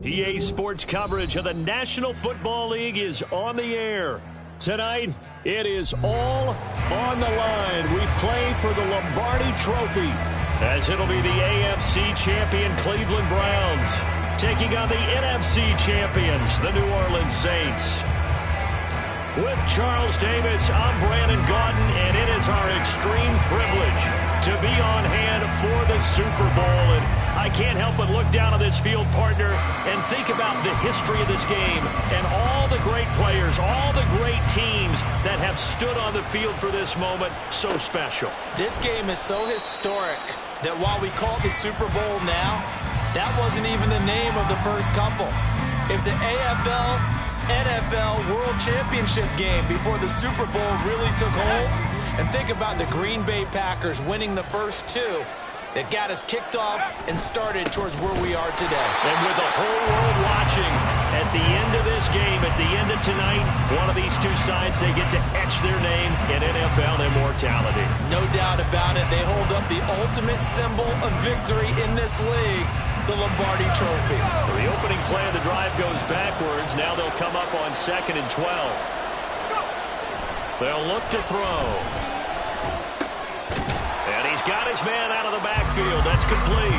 PA Sports coverage of the National Football League is on the air. Tonight, it is all on the line. We play for the Lombardi Trophy, as it'll be the AFC champion Cleveland Browns taking on the NFC champions, the New Orleans Saints. With Charles Davis, I'm Brandon Gaudin, and it is our extreme privilege to be on hand for the Super Bowl. And I can't help but look down on this field, partner, and think about the history of this game and all the great players, all the great teams that have stood on the field for this moment. So special. This game is so historic that while we call it the Super Bowl now, that wasn't even the name of the first couple. It's the NFL World Championship game before the Super Bowl really took hold. And think about the Green Bay Packers winning the first two that got us kicked off and started towards where we are today. And with the whole world watching, at the end of this game, at the end of tonight, one of these two sides, they get to etch their name in NFL immortality. No doubt about it. They hold up the ultimate symbol of victory in this league, the Lombardi Trophy. The opening play of the drive goes backwards. Now they'll come up on 2nd and 12. They'll look to throw. And he's got his man out of the backfield. That's complete.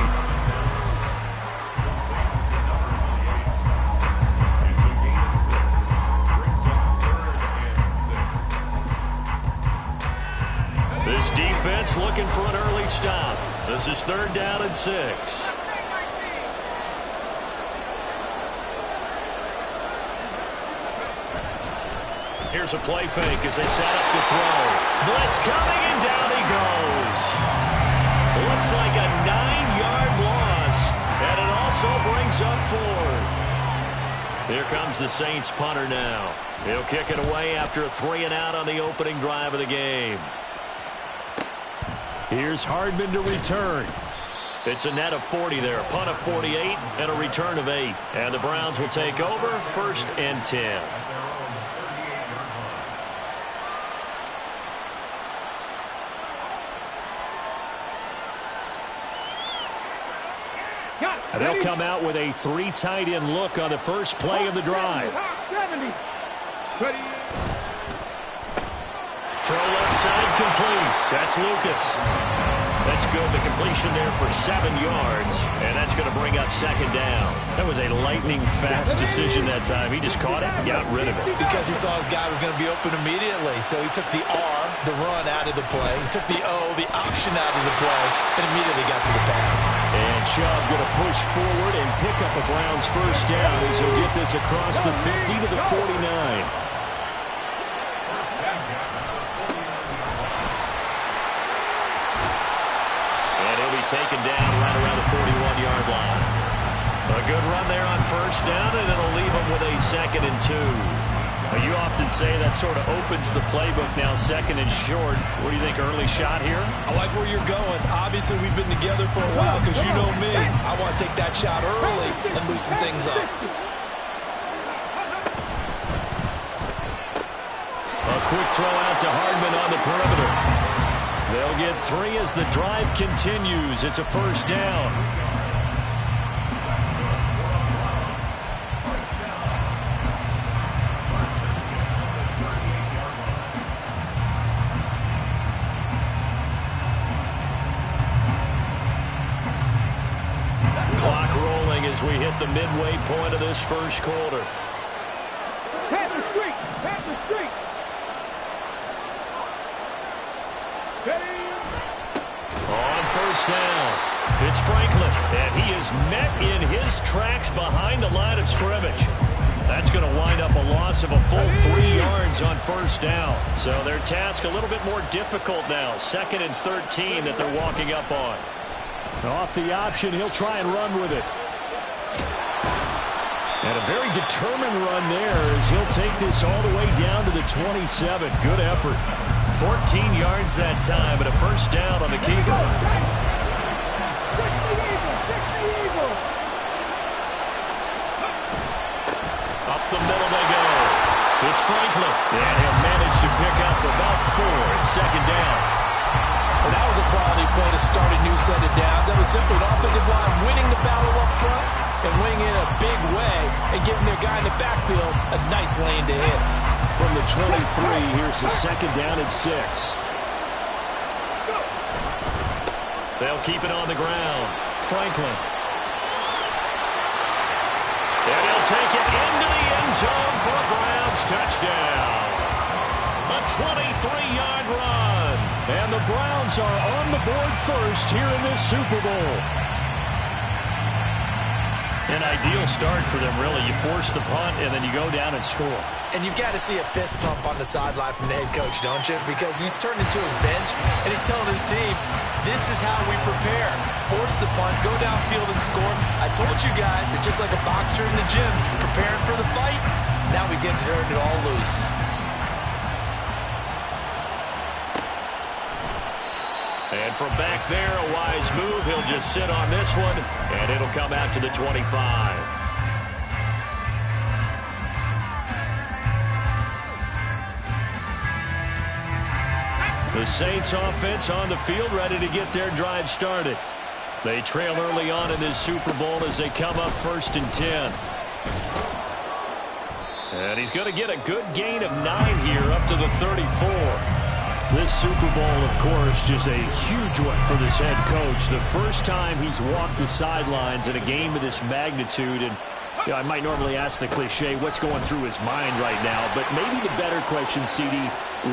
This defense looking for an early stop. This is 3rd down and 6. Here's a play fake as they set up to throw. Blitz coming, and down he goes. Looks like a 9-yard loss, and it also brings up 4th. Here comes the Saints punter now. He'll kick it away after a 3-and-out on the opening drive of the game. Here's Hardman to return. It's a net of 40 there, a punt of 48, and a return of 8. And the Browns will take over 1st and 10. They'll come out with a 3 tight end look on the first play of the drive. Throw left side complete. That's Lucas. That's good. The completion there for 7 yards, and that's going to bring up 2nd down. That was a lightning-fast decision that time. He just caught it and got rid of it. Because he saw his guy was going to be open immediately, so he took the R, the run, out of the play. He took the O, the option, out of the play, and immediately got to the pass. And Chubb going to push forward and pick up a Browns first down as he'll get this across the 50 to the 49. Taken down right around the 41-yard line. A good run there on first down, and it'll leave them with a 2nd and 2. Now, you often say that sort of opens the playbook now, 2nd and short. What do you think, early shot here? I like where you're going. Obviously, we've been together for a while because you know me. I want to take that shot early and loosen things up. A quick throw out to Hardman on the perimeter. They'll get 3 as the drive continues. It's a first down. Clock rolling as we hit the midway point of this first quarter. Pass the street! Pass the street! On first down, it's Franklin, and he is met in his tracks behind the line of scrimmage. That's going to wind up a loss of a full 3 yards on first down. So their task a little bit more difficult now. 2nd and 13 that they're walking up on. Off the option, he'll try and run with it. And a very determined run there as he'll take this all the way down to the 27. Good effort. 14 yards that time, and a first down on the keeper. Up the middle they go. It's Franklin, and he'll manage to pick up about 4 at 2nd down. And that was a quality play to start. start a new set of downs. That was simply an offensive line winning the battle up front and winning in a big way and giving their guy in the backfield a nice lane to hit. From the 23, here's the second down and 6. They'll keep it on the ground. Franklin. And he'll take it into the end zone for a Browns touchdown. A 23-yard run. And the Browns are on the board first here in this Super Bowl. An ideal start for them, really. You force the punt, and then you go down and score. And you've got to see a fist pump on the sideline from the head coach, don't you? Because he's turned into his bench, and he's telling his team, this is how we prepare. Force the punt, go downfield and score. I told you guys, it's just like a boxer in the gym, preparing for the fight. Now we get to turn it all loose. And from back there, a wise move. He'll just sit on this one, and it'll come out to the 25. The Saints offense on the field, ready to get their drive started. They trail early on in this Super Bowl as they come up 1st and 10. And he's going to get a good gain of 9 here up to the 34. This Super Bowl, of course, just a huge one for this head coach. The first time he's walked the sidelines in a game of this magnitude. And you know, I might normally ask the cliche, what's going through his mind right now? But maybe the better question, CD,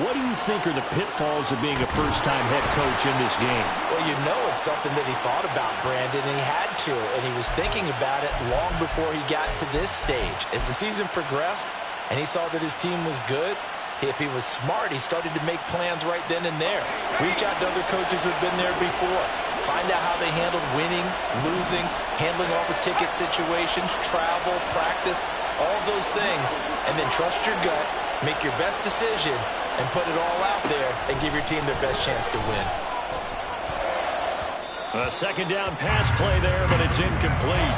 what do you think are the pitfalls of being a first-time head coach in this game? Well, you know it's something that he thought about, Brandon, and he had to. And he was thinking about it long before he got to this stage. As the season progressed and he saw that his team was good, if he was smart, he started to make plans right then and there. Reach out to other coaches who've been there before. Find out how they handled winning, losing, handling all the ticket situations, travel, practice, all those things. And then trust your gut, make your best decision, and put it all out there and give your team their best chance to win. A second down pass play there, but it's incomplete.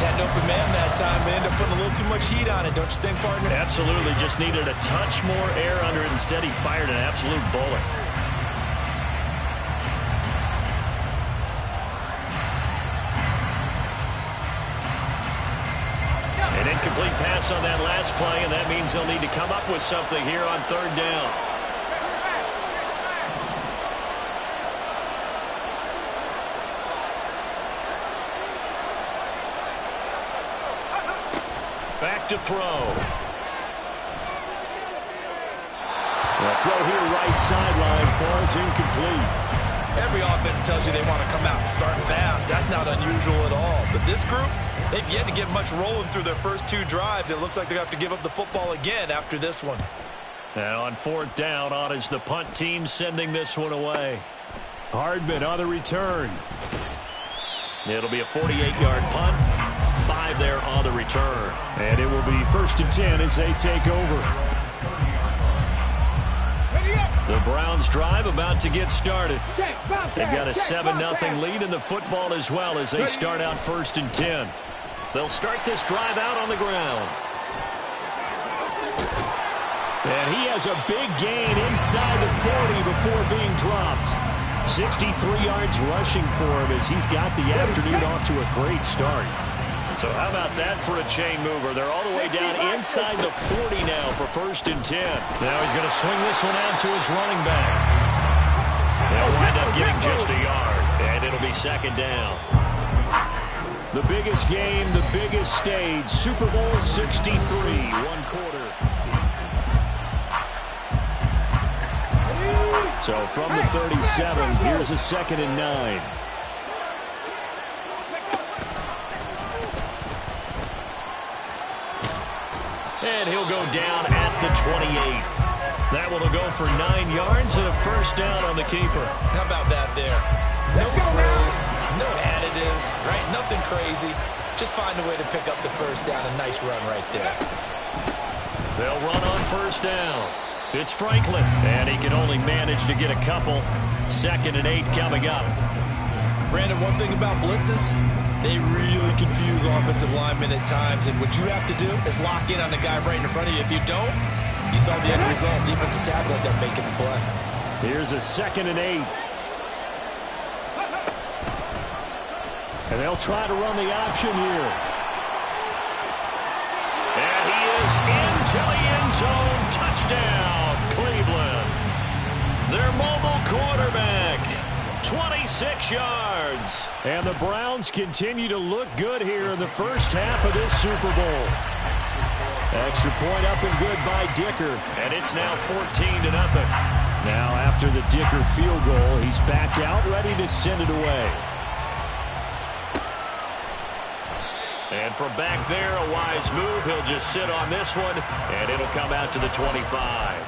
Had an open man that time, but ended up putting a little too much heat on it, don't you think, partner? Absolutely. Just needed a touch more air under it. Instead, he fired an absolute bullet. An incomplete pass on that last play, and that means they'll need to come up with something here on 3rd down. Back to throw. The throw here, right sideline, falls incomplete. Every offense tells you they want to come out and start fast. That's not unusual at all. But this group, they've yet to get much rolling through their first 2 drives. It looks like they're going to have to give up the football again after this one. And on 4th down, on is the punt team sending this one away. Hardman on the return. It'll be a 48-yard punt. 5 there on the return. And it will be 1st and 10 as they take over. The Browns drive about to get started. They've got a 7-0 lead in the football as well as they start out 1st and 10. They'll start this drive out on the ground. And he has a big gain inside the 40 before being dropped. 63 yards rushing for him as he's got the afternoon off to a great start. So how about that for a chain mover? They're all the way down inside the 40 now for 1st and 10. Now he's going to swing this one out to his running back. They'll wind up getting just a yard, and it'll be 2nd down. The biggest game, the biggest stage, Super Bowl 63, 1 quarter. So from the 37, here's a 2nd and 9. And he'll go down at the 28. That one will go for 9 yards and a 1st down on the keeper. How about that there? No frills, no additives, right? Nothing crazy. Just find a way to pick up the 1st down. A nice run right there. They'll run on 1st down. It's Franklin, and he can only manage to get a couple. 2nd and 8 coming up. Brandon, one thing about blitzes, they really confuse offensive linemen at times, and what you have to do is lock in on the guy right in front of you. If you don't, you saw the end result. Defensive tackle ended up making the play. Here's a 2nd and 8. And they'll try to run the option here. And he is into the end zone. Touchdown, Cleveland. Their mobile quarterback, 26 yards. And the Browns continue to look good here in the first half of this Super Bowl. Extra point up and good by Dicker. And it's now 14-0. Now after the Dicker field goal, he's back out, ready to send it away. And from back there, a wise move. He'll just sit on this one, and it'll come out to the 25.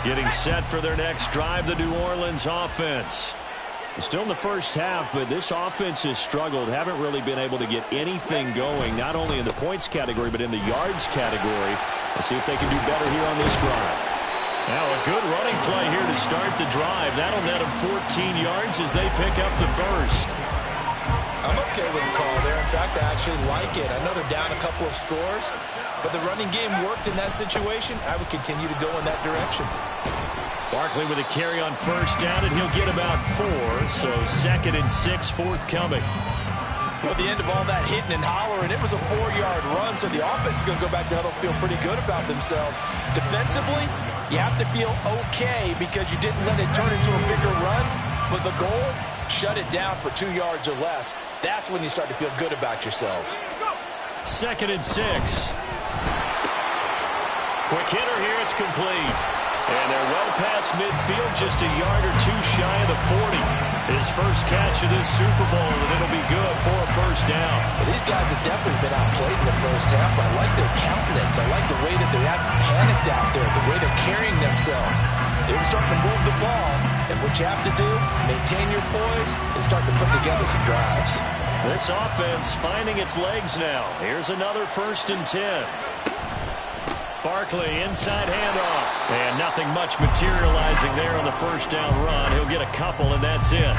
Getting set for their next drive, the New Orleans offense. Still in the first half, but this offense has struggled. Haven't really been able to get anything going, not only in the points category, but in the yards category. Let's see if they can do better here on this drive. Now a good running play here to start the drive. That'll net them 14 yards as they pick up the first. I'm okay with the call there. In fact, I actually like it. I know they're down a couple of scores, but the running game worked in that situation. I would continue to go in that direction. Barkley with a carry on first down, and he'll get about 4. So 2nd and 6 forthcoming. Well, at the end of all that hitting and hollering, it was a 4-yard run, so the offense is going to go back to huddle, feel pretty good about themselves. Defensively, you have to feel okay because you didn't let it turn into a bigger run, but the goal, shut it down for 2 yards or less. That's when you start to feel good about yourselves. 2nd and 6. Quick hitter here, it's complete. And they're well past midfield, just a yard or 2 shy of the 40. His first catch of this Super Bowl, and it'll be good for a first down. Well, these guys have definitely been outplayed in the first half. I like their countenance. I like the way that they haven't panicked out there, the way they're carrying themselves. They were starting to move the ball, and what you have to do, maintain your poise and start to put together some drives. This offense finding its legs now. Here's another 1st and 10. Barkley, inside handoff. And nothing much materializing there on the first down run. He'll get a couple, and that's it.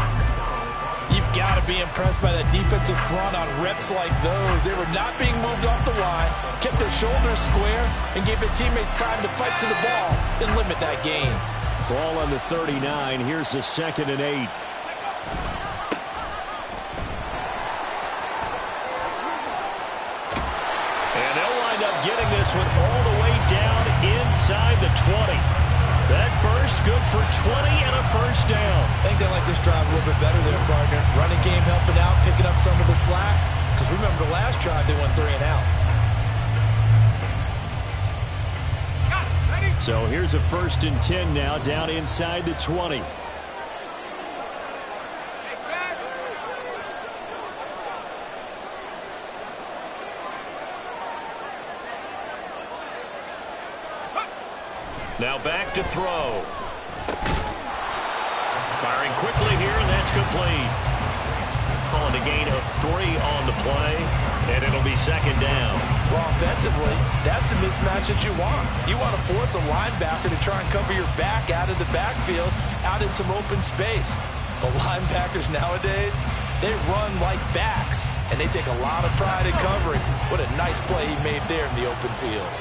You've got to be impressed by that defensive front on reps like those. They were not being moved off the line, kept their shoulders square, and gave their teammates time to fight to the ball and limit that gain. Ball on the 39. Here's the 2nd and 8. And they'll wind up getting this one all the way down inside the 20. That burst good for 20 and a first down. I think they like this drive a little bit better there, partner. Running game helping out, picking up some of the slack. Because remember the last drive, they went 3 and out. So here's a 1st and 10 now, down inside the 20. Now back to throw. Firing quickly here, and that's complete. Calling a gain of 3 on the play, and it'll be 2nd down. Well, offensively, that's the mismatch that you want. You want to force a linebacker to try and cover your back out of the backfield, out in some open space. But linebackers nowadays, they run like backs, and they take a lot of pride in covering. What a nice play he made there in the open field.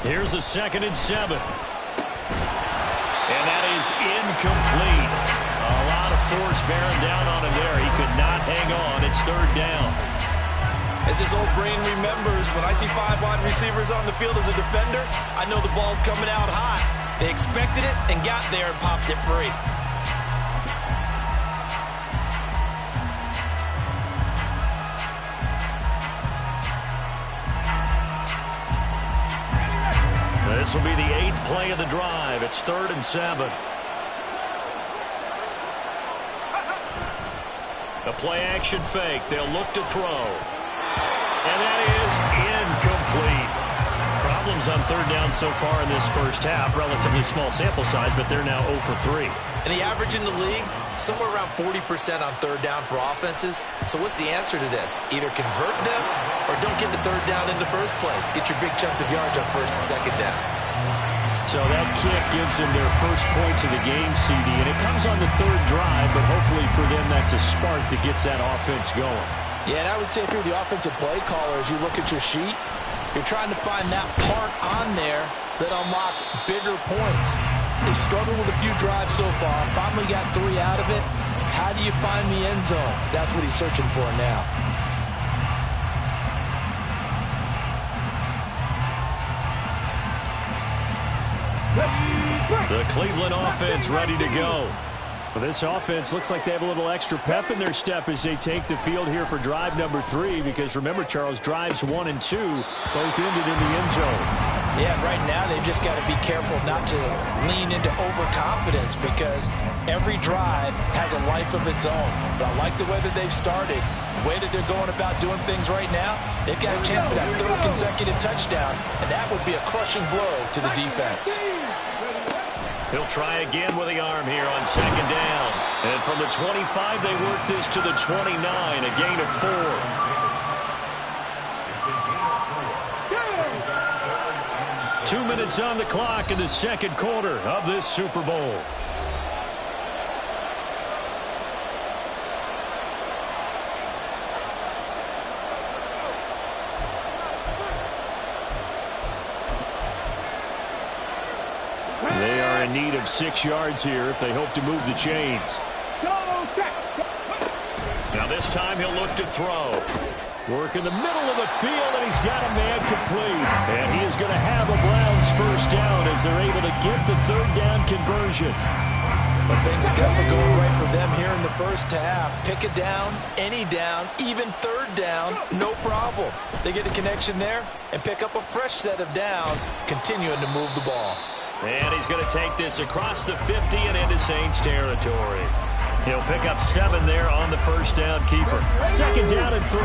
Here's a 2nd and 7. And that is incomplete. A lot of force bearing down on him there. He could not hang on. It's 3rd down. As his old brain remembers, when I see 5 wide receivers on the field as a defender, I know the ball's coming out hot. They expected it and got there and popped it free. This will be the 8th play of the drive. It's 3rd and 7. A play-action fake. They'll look to throw. And that is incomplete. Problems on 3rd down so far in this first half. Relatively small sample size, but they're now 0 for 3. And the average in the league, somewhere around 40% on 3rd down for offenses. So what's the answer to this? Either convert them or don't get the 3rd down in the first place. Get your big chunks of yards on 1st and 2nd down. So that kick gives them their first points of the game, CD. And it comes on the 3rd drive, but hopefully for them that's a spark that gets that offense going. Yeah, and I would say if you're the offensive play caller, as you look at your sheet, you're trying to find that part on there that unlocks bigger points. They've struggled with a few drives so far. Finally got 3 out of it. How do you find the end zone? That's what he's searching for now. The Cleveland offense ready to go. Well, this offense looks like they have a little extra pep in their step as they take the field here for drive number 3, because remember, Charles, drives 1 and 2 both ended in the end zone. Yeah, right now they've just got to be careful not to lean into overconfidence, because every drive has a life of its own. But I like the way that they've started, the way that they're going about doing things right now. They've got a chance for that 3rd consecutive touchdown, and that would be a crushing blow to the defense. He'll try again with the arm here on 2nd down. And from the 25, they work this to the 29, a gain of 4. Two minutes on the clock in the 2nd quarter of this Super Bowl. They are in need of 6 yards here if they hope to move the chains. Now this time he'll look to throw. Work in the middle of the field, and he's got a man complete. And he is going to have a Browns 1st down as they're able to get the 3rd down conversion. But things are definitely going right for them here in the 1st half. Pick a down, any down, even 3rd down, no problem. They get a connection there and pick up a fresh set of downs, continuing to move the ball. And he's going to take this across the 50 and into Saints territory. He'll pick up 7 there on the 1st down keeper. 2nd down and 3.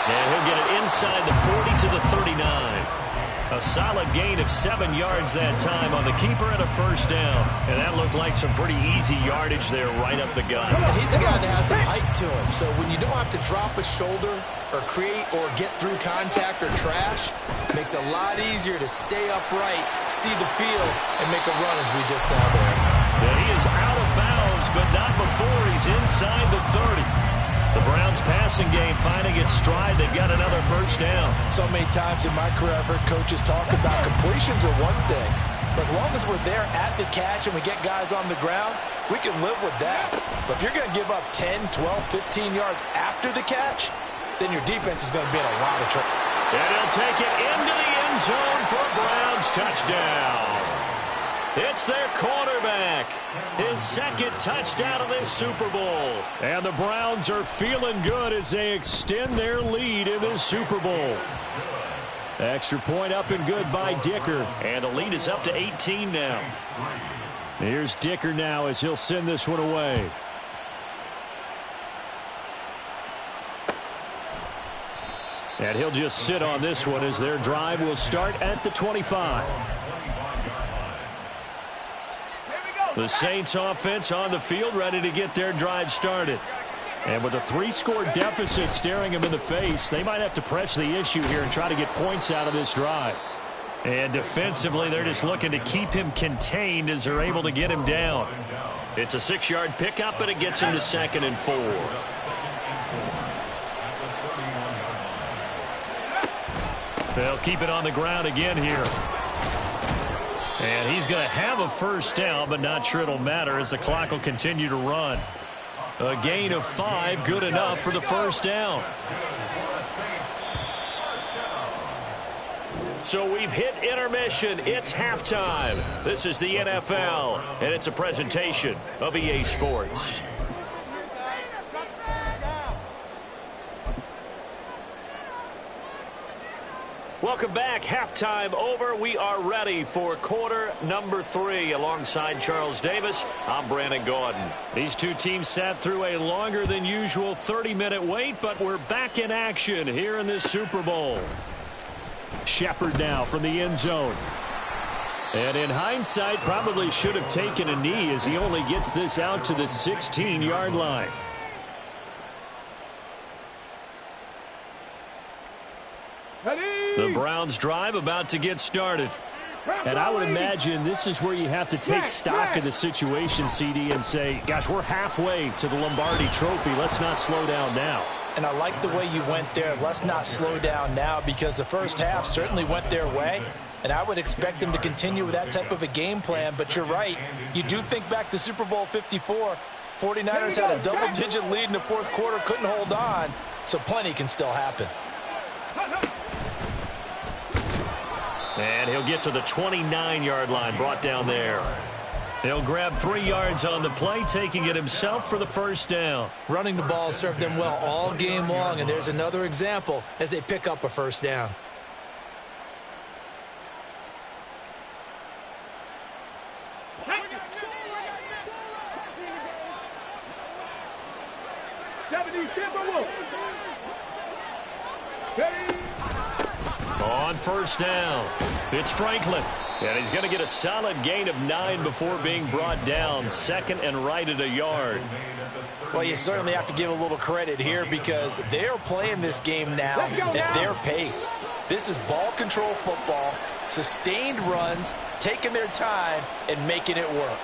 And he'll get it inside the 40 to the 39. A solid gain of 7 yards that time on the keeper and a 1st down. And that looked like some pretty easy yardage there right up the gut. And he's a guy that has some height to him. So when you don't have to drop a shoulder or create or get through contact or trash, it makes it a lot easier to stay upright, see the field, and make a run as we just saw there. And he is out of bounds, but not before he's inside the 30. The Browns passing game finding its stride. They've got another 1st down. So many times in my career I've heard coaches talk about completions are one thing, but as long as we're there at the catch and we get guys on the ground, we can live with that. But if you're going to give up 10, 12, 15 yards after the catch, then your defense is going to be in a lot of trouble. And he'll take it into the end zone for a Browns touchdown. It's their quarterback. His 2nd touchdown of this Super Bowl. And the Browns are feeling good as they extend their lead in this Super Bowl. Extra point up and good by Dicker. And the lead is up to 18 now. Here's Dicker now as he'll send this one away. And he'll just sit on this one as their drive will start at the 25. The Saints offense on the field ready to get their drive started. And with a 3-score deficit staring them in the face, they might have to press the issue here and try to get points out of this drive. And defensively, they're just looking to keep him contained as they're able to get him down. It's a 6-yard pickup, and it gets him to 2nd and 4. They'll keep it on the ground again here. And he's going to have a 1st down, but not sure it'll matter as the clock will continue to run. A gain of 5, good enough for the 1st down. So we've hit intermission. It's halftime. This is the NFL, and it's a presentation of EA Sports. Welcome back. Halftime over. We are ready for quarter number 3. Alongside Charles Davis, I'm Brandon Gaudin. These two teams sat through a longer than usual 30-minute wait, but we're back in action here in this Super Bowl. Shepard now from the end zone. And in hindsight, probably should have taken a knee as he only gets this out to the 16-yard line. The Browns drive about to get started. And I would imagine this is where you have to take stock of the situation, CD, and say, gosh, we're halfway to the Lombardi Trophy. Let's not slow down now. And I like the way you went there. Let's not slow down now, because the first half certainly went their way. And I would expect them to continue with that type of a game plan. But you're right. You do think back to Super Bowl 54. 49ers had a double-digit lead in the fourth quarter, couldn't hold on. So plenty can still happen. And he'll get to the 29-yard line, brought down there. He'll grab 3 yards on the play, taking it himself for the first down. Running the ball served them well all game long, and there's another example as they pick up a first down. On first down, it's Franklin. And he's going to get a solid gain of 9 before being brought down. Second and right at a yard. Well, you certainly have to give a little credit here, because they're playing this game now at their pace. This is ball control football, sustained runs, taking their time and making it work.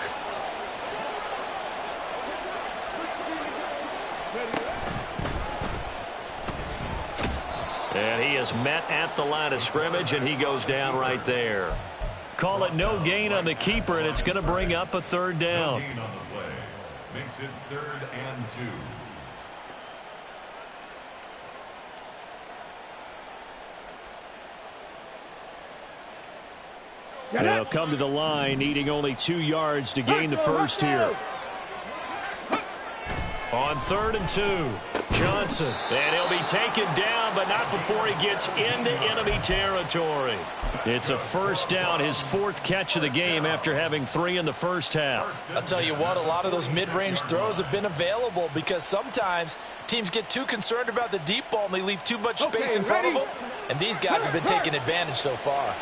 And he is met at the line of scrimmage, and he goes down right there. Call it no gain on the keeper, and it's going to bring up a third down. No gain on the play. Makes it 3rd and 2. They'll come to the line, needing only 2 yards to gain the first here. On 3rd and 2, Johnson. And he'll be taken down, but not before he gets into enemy territory. It's a first down, his 4th catch of the game after having 3 in the first half. I'll tell you what, a lot of those mid-range throws have been available, because sometimes teams get too concerned about the deep ball and they leave too much space in front of them. And these guys have been taking advantage so far.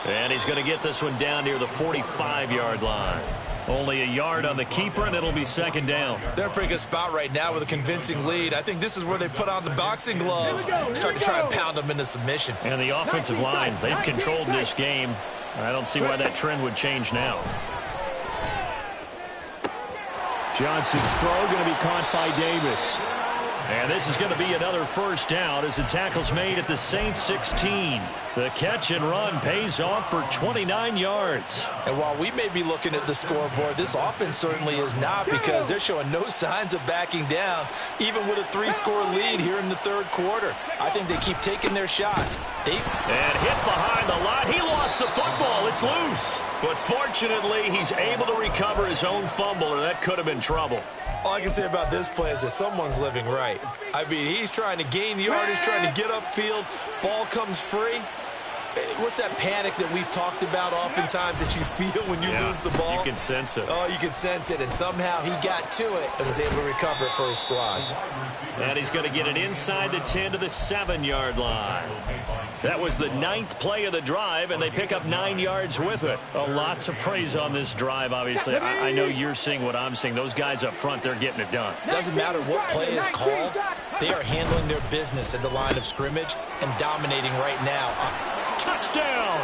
And he's going to get this one down near the 45-yard line. Only a yard on the keeper, and it'll be second down. They're in a pretty good spot right now with a convincing lead. I think this is where they put on the boxing gloves, start to try and pound them into submission. And the offensive line, they've controlled this game. I don't see why that trend would change now. Johnson's throw going to be caught by Davis. And this is going to be another first down as the tackle's made at the Saints 16. The catch and run pays off for 29 yards. And while we may be looking at the scoreboard, this offense certainly is not, because they're showing no signs of backing down, even with a 3-score lead here in the third quarter. I think they keep taking their shots. And hit behind the line. He lost the football. It's loose. But fortunately, he's able to recover his own fumble, or that could have been trouble. All I can say about this play is that someone's living right. I mean, he's trying to gain yardage, trying to get upfield. Ball comes free. What's that panic that we've talked about oftentimes that you feel when you lose the ball? You can sense it. Oh, you can sense it. And somehow he got to it and was able to recover it for his squad. And he's going to get it inside the 10 to the 7-yard line. That was the 9th play of the drive, and they pick up 9 yards with it. A lot to praise on this drive, obviously. I know you're seeing what I'm seeing. Those guys up front, they're getting it done. Doesn't matter what play is called. They are handling their business at the line of scrimmage and dominating right now. Touchdown!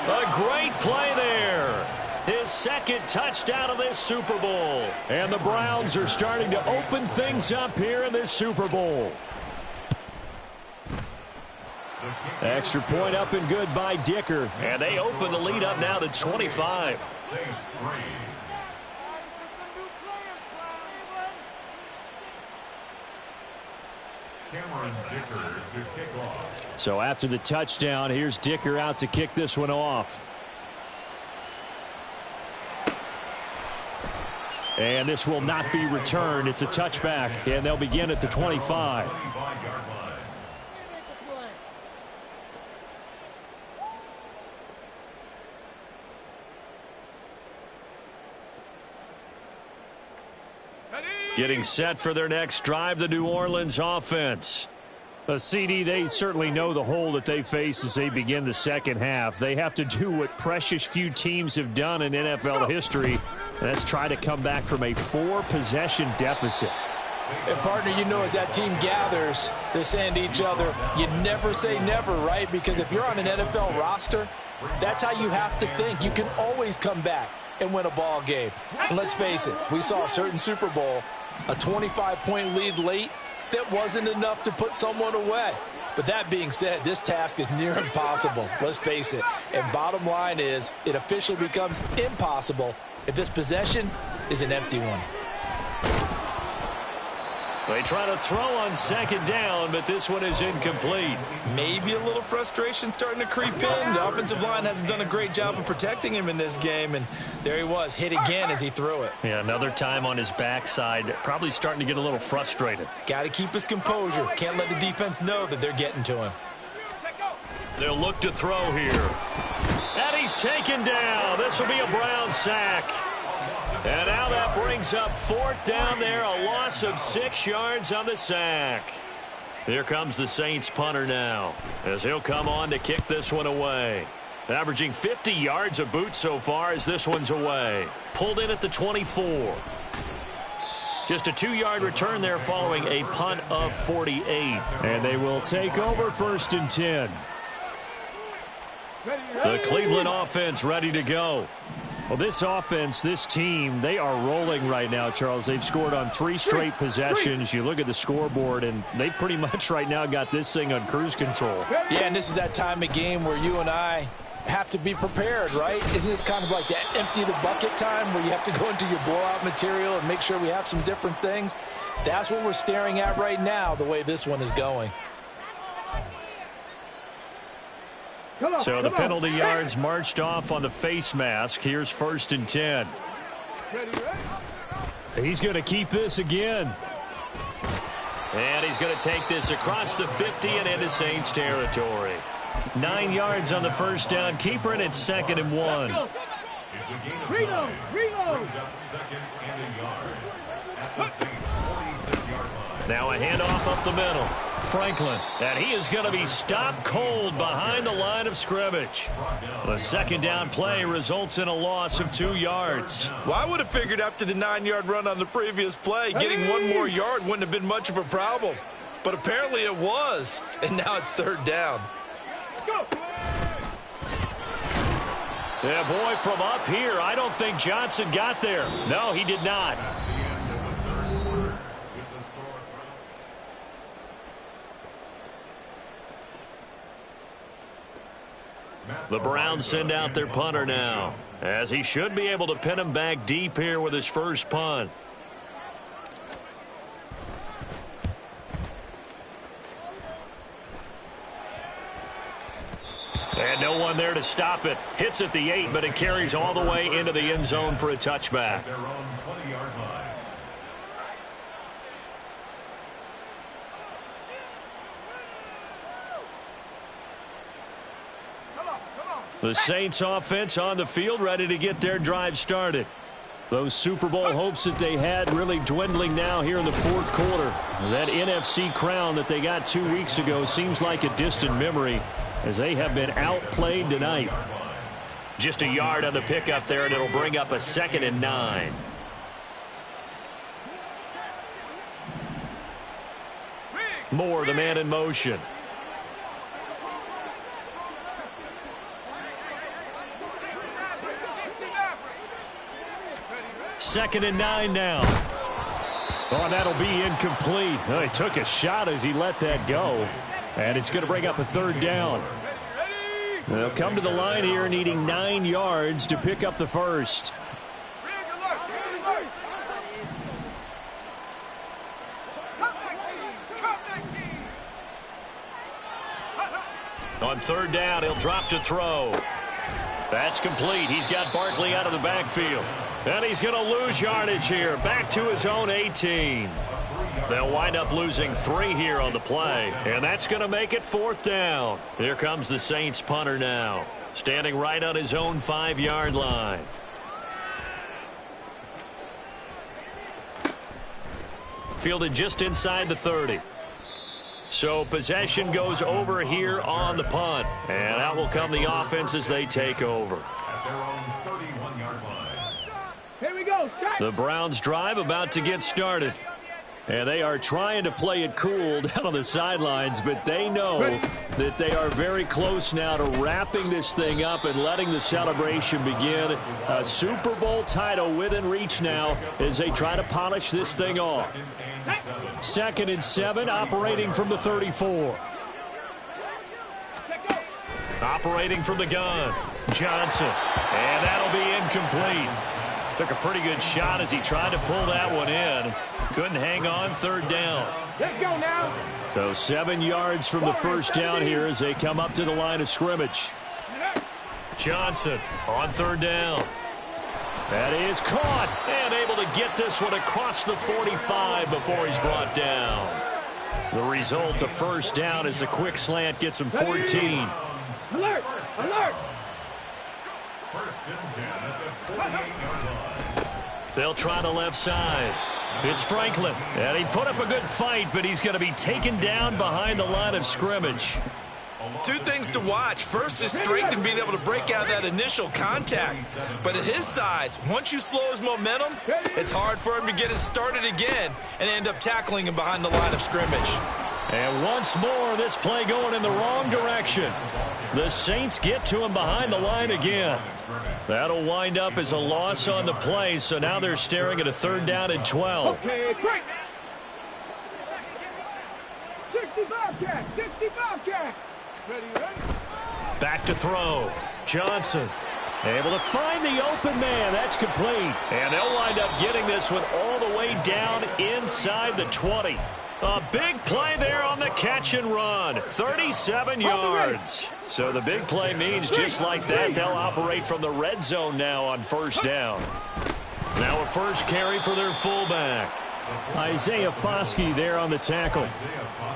A great play there. His 2nd touchdown of this Super Bowl. And the Browns are starting to open things up here in this Super Bowl. Extra point up and good by Dicker. And they open the lead up now to 25. Saints 3. Cameron Dicker to kick off. So after the touchdown, here's Dicker out to kick this one off. And this will not be returned. It's a touchback, and they'll begin at the 25. Getting set for their next drive, the New Orleans offense. CD, they certainly know the hole that they face as they begin the second half. They have to do what precious few teams have done in NFL history, and that's try to come back from a 4-possession deficit. And, partner, you know, as that team gathers, they're saying to each other, you never say never, right? Because if you're on an NFL roster, that's how you have to think. You can always come back and win a ball game. And let's face it, we saw a certain Super Bowl, a 25-point lead late, that wasn't enough to put someone away. But that being said, this task is near impossible. Let's face it. And bottom line is, it officially becomes impossible if this possession is an empty one. They try to throw on second down, but this one is incomplete. Maybe a little frustration starting to creep in. The offensive line hasn't done a great job of protecting him in this game, and there he was, hit again as he threw it. Yeah, another time on his backside, probably starting to get a little frustrated. Got to keep his composure. Can't let the defense know that they're getting to him. They'll look to throw here. And he's taken down. This will be a Brown sack. And now that brings up fourth down there, a loss of 6 yards on the sack. Here comes the Saints punter now, as he'll come on to kick this one away. Averaging 50 yards a boot so far as this one's away. Pulled in at the 24. Just a 2-yard return there following a punt of 48. And they will take over 1st and 10. The Cleveland offense ready to go. Well, this offense, this team, they are rolling right now, Charles. They've scored on 3 straight possessions. You look at the scoreboard, and they've pretty much right now got this thing on cruise control. Yeah, and this is that time of game where you and I have to be prepared, right? Isn't this kind of like that empty the bucket time where you have to go into your blowout material and make sure we have some different things? That's what we're staring at right now, the way this one is going. So the penalty yards marched off on the face mask. Here's 1st and 10. He's going to keep this again. And he's going to take this across the 50 and into Saints territory. 9 yards on the first down. Keeper, and it's 2nd and 1. It's a gain of 9. Brings up 2nd and a yard at the Saints' 46-yard line. Now a handoff up the middle. Franklin, and he is going to be stopped cold behind the line of scrimmage. The 2nd down play results in a loss of 2 yards. Well, I would have figured after the 9-yard run on the previous play, getting 1 more yard wouldn't have been much of a problem. But apparently it was, and now it's 3rd down. Yeah, boy, from up here, I don't think Johnson got there. No, he did not. The Browns send out their punter now, as he should be able to pin him back deep here with his first punt. And no one there to stop it. Hits at the 8, but it carries all the way into the end zone for a touchback. Their own 20-yard line. The Saints offense on the field, ready to get their drive started. Those Super Bowl hopes that they had really dwindling now here in the 4th quarter. That NFC crown that they got 2 weeks ago seems like a distant memory, as they have been outplayed tonight. Just a yard on the pickup there, and it'll bring up a 2nd and 9. Moore, the man in motion. Second and 9 now. Oh, that'll be incomplete. Oh, he took a shot as he let that go. And it's going to bring up a 3rd down. They'll come to the line here needing 9 yards to pick up the first. On 3rd down, he'll drop to throw. That's complete. He's got Barkley out of the backfield. And he's going to lose yardage here. Back to his own 18. They'll wind up losing 3 here on the play. And that's going to make it 4th down. Here comes the Saints punter now. Standing right on his own 5-yard line. Fielded just inside the 30. So possession goes over here on the punt. And out will come the offense as they take over. At their own 31-yard line. Here we go. The Browns drive about to get started. And they are trying to play it cool down on the sidelines, but they know that they are very close now to wrapping this thing up and letting the celebration begin. A Super Bowl title within reach now as they try to polish this thing off. 2nd and 7, operating from the 34. Operating from the gun, Johnson. And that'll be incomplete. Took a pretty good shot as he tried to pull that one in. Couldn't hang on, 3rd down. Let's go now. So 7 yards from the first down here as they come up to the line of scrimmage. Johnson on 3rd down. That is caught and able to get this one across the 45 before he's brought down. The result, a 1st down as the quick slant gets him 14. Alert! Alert! 1st and 10 at the 48-yard line. They'll try the left side. It's Franklin. And he put up a good fight, but he's going to be taken down behind the line of scrimmage. 2 things to watch. First is strength and being able to break out that initial contact. But at his size, once you slow his momentum, it's hard for him to get it started again and end up tackling him behind the line of scrimmage. And once more, this play going in the wrong direction. The Saints get to him behind the line again. That'll wind up as a loss on the play, so now they're staring at a 3rd down and 12. Okay, break. 65 catch, 65 catch. Ready, ready. Back to throw. Johnson able to find the open man. That's complete. And they'll wind up getting this one all the way down inside the 20. A big play there on the catch and run. 37 yards. So the big play means just like that, they'll operate from the red zone now on 1st down. Now a 1st carry for their fullback. Isaiah Foskey there on the tackle.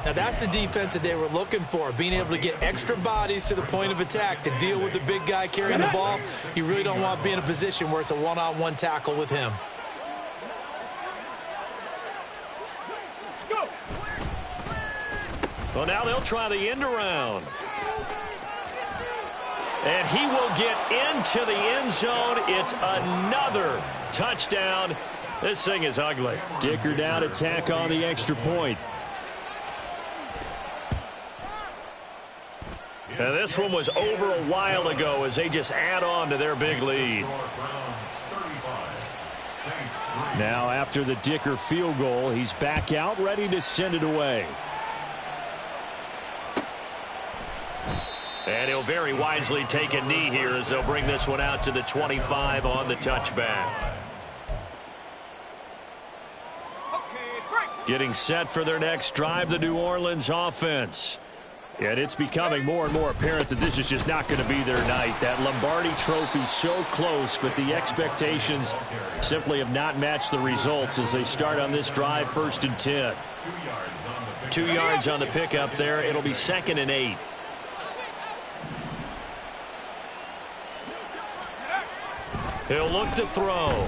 Now that's the defense that they were looking for, being able to get extra bodies to the point of attack to deal with the big guy carrying the ball. You really don't want to be in a position where it's a one-on-one tackle with him. Well, now they'll try the end around. And he will get into the end zone. It's another touchdown. This thing is ugly. Dicker down, attack on the extra point. And this one was over a while ago as they just add on to their big lead. Now after the Dicker field goal, he's back out ready to send it away. And he'll very wisely take a knee here as they'll bring this one out to the 25 on the touchback. Getting set for their next drive, the New Orleans offense. And it's becoming more and more apparent that this is just not going to be their night. That Lombardi trophy so close, but the expectations simply have not matched the results as they start on this drive, 1st and 10. 2 yards on the pickup there. It'll be 2nd and 8. He'll look to throw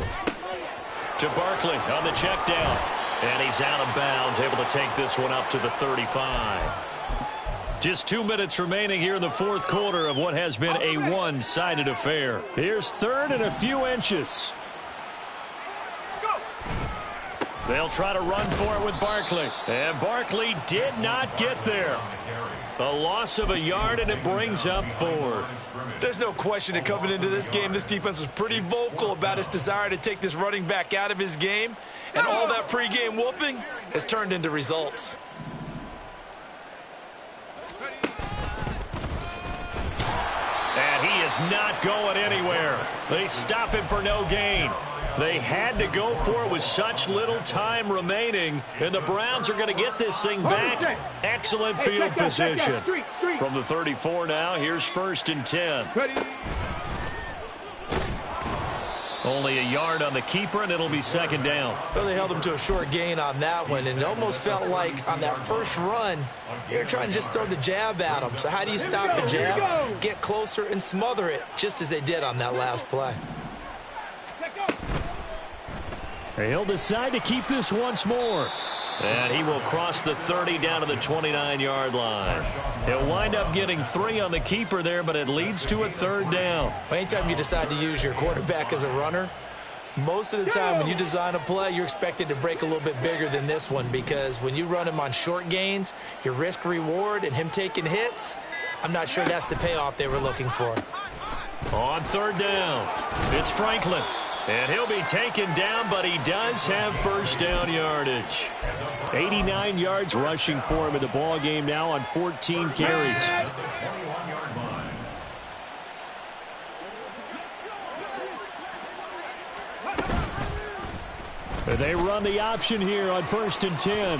to Barkley on the check down. And he's out of bounds, able to take this one up to the 35. Just 2 minutes remaining here in the 4th quarter of what has been a one-sided affair. Here's 3rd and a few inches. They'll try to run for it with Barkley. And Barkley did not get there. A loss of a yard, and it brings up 4th. There's no question that coming into this game, this defense was pretty vocal about its desire to take this running back out of his game. And all that pregame wolfing has turned into results. And he is not going anywhere. They stop him for no gain. They had to go for it with such little time remaining, and the Browns are going to get this thing back. Excellent field position. From the 34 now, here's 1st and 10. Only a yard on the keeper, and it'll be 2nd down. Well, they held him to a short gain on that one, and it almost felt like on that first run, they were trying to just throw the jab at him. So how do you stop the jab? Get closer and smother it, just as they did on that last play. He'll decide to keep this once more. And he will cross the 30 down to the 29-yard line. He'll wind up getting 3 on the keeper there, but it leads to a 3rd down. Anytime you decide to use your quarterback as a runner, Most of the time when you design a play, you're expected to break a little bit bigger than this one, because when you run him on short gains, your risk reward and him taking hits, I'm not sure that's the payoff they were looking for. On third down, it's Franklin. And he'll be taken down, but he does have first down yardage. 89 yards rushing for him in the ball game now on 14 carries. They run the option here on 1st and 10.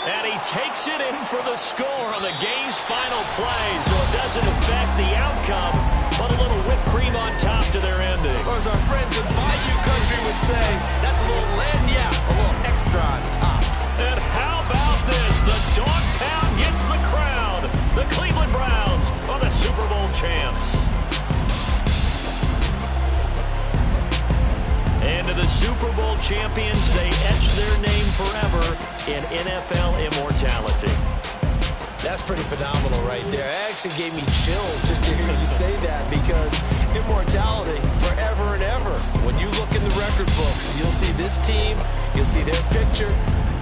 And he takes it in for the score on the game's final play, so it doesn't affect the outcome, but a little whipped cream on top to their ending. Or as our friends in Bayou Country would say, that's a little lagniappe, a little extra on top. And how about this? The dog pound gets the crowd. The Cleveland Browns are the Super Bowl champs. And to the Super Bowl champions, they etch their name forever in NFL immortality. That's pretty phenomenal right there. It actually gave me chills just to hear you say that, because immortality forever and ever. When you look in the record books, you'll see this team, you'll see their picture,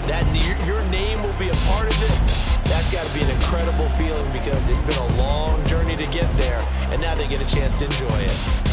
that your name will be a part of it. That's got to be an incredible feeling, because it's been a long journey to get there, and now they get a chance to enjoy it.